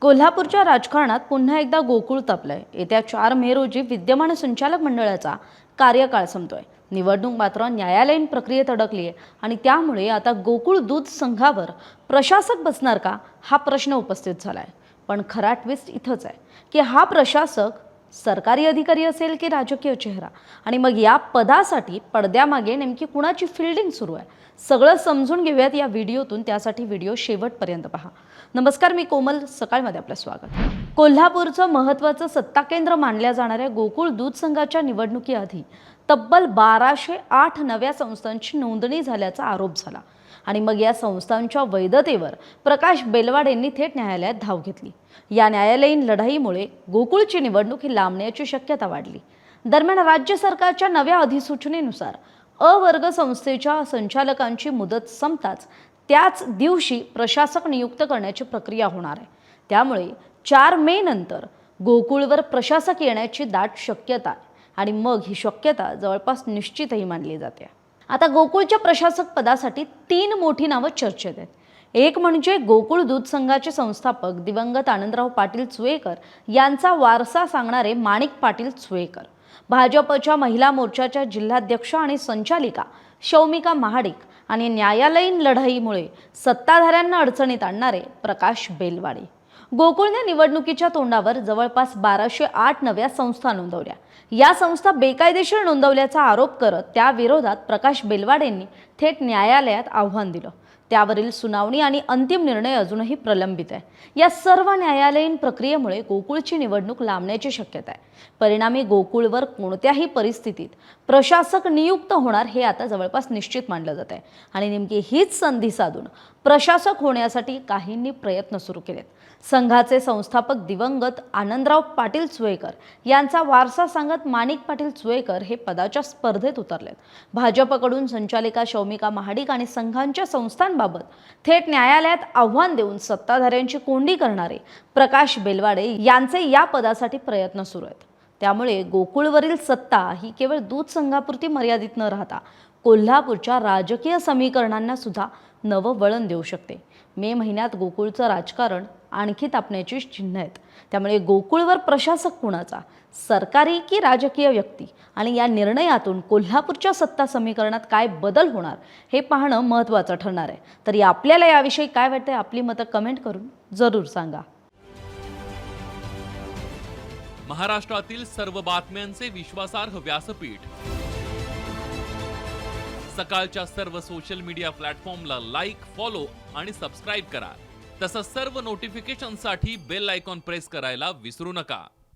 कोल्हापूरच्या राजकारणात पुन्हा एकदा गोकुळ तापलंय। येत्या 4 मे रोजी विद्यमान संचालक मंडळाचा कार्यकाळ संपतोय। निवडणूक मात्र न्यायालयीन प्रक्रियेत अडकली आहे आणि त्यामुळे आता गोकुळ दूध संघावर प्रशासक बसणार का हा प्रश्न उपस्थित झालाय। पण खरा ट्विस्ट इथंच आहे की हा प्रशासक सरकारी अधिकारी असेल की राजकीय चेहरा, आणि मग या पदासाठी पडद्यामागे नेमकी कुणाची फिल्डिंग सुरू आहे सगळं समजून घेऊयात या व्हिडिओतून। त्यासाठी व्हिडिओ शेवटपर्यंत पहा। नमस्कार, मी कोमल, सकाळमध्ये आपलं स्वागत। कोल्हापूरचं महत्त्वाचं सत्ता केंद्र मानल्या जाणाऱ्या गोकुळ दूध संघाच्या निवडणुकीआधी तब्बल 1208 नव्या संस्थांची नोंदणी झाल्याचा आरोप झाला आणि मग या संस्थांच्या वैधतेवर प्रकाश बेलवाडेंनी थेट न्यायालयात धाव घेतली। या न्यायालयीन लढाईमुळे गोकुळची निवडणूक ही लांबण्याची शक्यता वाढली। दरम्यान राज्य सरकारच्या नव्या अधिसूचनेनुसार अ वर्ग संस्थेच्या संचालकांची मुदत संपताच त्याच दिवशी प्रशासक नियुक्त करण्याची प्रक्रिया होणार आहे। त्यामुळे 4 मे नंतर गोकुळवर प्रशासक येण्याची दाट शक्यता आहे आणि मग ही शक्यता जवळपास निश्चितही मानली जाते। आता गोकुळच्या प्रशासक पदासाठी 3 मोठी नावं चर्चेत आहेत। एक म्हणजे गोकुळ दूध संघाचे संस्थापक दिवंगत आनंदराव पाटील चुएकर यांचा वारसा सांगणारे माणिक पाटील चुएकर, भाजपच्या महिला मोर्चाच्या जिल्हाध्यक्ष आणि संचालिका शौमिका महाडिक आणि न्यायालयीन लढाईमुळे सत्ताधाऱ्यांना अडचणीत आणणारे प्रकाश बेलवाडे। गोकुळने निवडणुकीच्या तोंडावर जवळपास 1208 नव्या संस्था नोंदवल्या। या संस्था बेकायदेशीर नोंदवल्याचा आरोप करत त्या विरोधात प्रकाश बेलवाडेंनी थेट न्यायालयात आव्हान दिलं। त्यावरील सुनावणी आणि अंतिम निर्णय अजूनही प्रलंबित आहे। या सर्व न्यायालयीन प्रक्रियेमुळे गोकुळची निवडणूक लांबण्याची शक्यता आहे। परिणामी गोकुळवर कोणत्याही परिस्थितीत प्रशासक नियुक्त होणार हे आता जवळपास निश्चित मानलं जात आहे आणि नेमकी हीच संधी साधून प्रशासक होण्यासाठी काहींनी प्रयत्न सुरू केलेत। संघाचे संस्थापक दिवंगत आनंदराव पाटील चुएकर यांचा वारसा सांगत माणिक पाटील चुएकर हे पदाच्या स्पर्धेत उतरलेत। भाजपकडून संचालिका शौमिका महाडिक आणि संघांच्या संस्थांबाबत थेट न्यायालयात आव्हान देऊन सत्ताधाऱ्यांची कोंडी करणारे प्रकाश बेलवाडे यांचे या पदासाठी प्रयत्न सुरू आहेत। त्यामुळे गोकुळवरील सत्ता ही केवळ दूध संघापुरती मर्यादित न राहता कोल्हापूरच्या राजकीय समीकरणांना सुद्धा नवं वळण देऊ शकते। मे महिन्यात गोकुळचं राजकारण आणखी तापण्याची चिन्ह आहेत। त्यामुळे गोकुळवर प्रशासक कुणाचा, सरकारी की राजकीय व्यक्ती, आणि या निर्णयातून कोल्हापूरच्या सत्ता समीकरणात काय बदल होणार हे पाहणं महत्त्वाचं ठरणार आहे। तरी आपल्याला याविषयी काय वाटतंय, आपली मतं कमेंट करून जरूर सांगा। महाराष्ट्रातील सर्व बातम्यांचे विश्वासार्ह व्यासपीठ, सकाळच्या सर्व सोशल मीडिया प्लॅटफॉर्मला लाईक, फॉलो आणि सबस्क्राईब करा। तसंच सर्व नोटिफिकेशनसाठी बेल आयकॉन प्रेस करायला विसरू नका।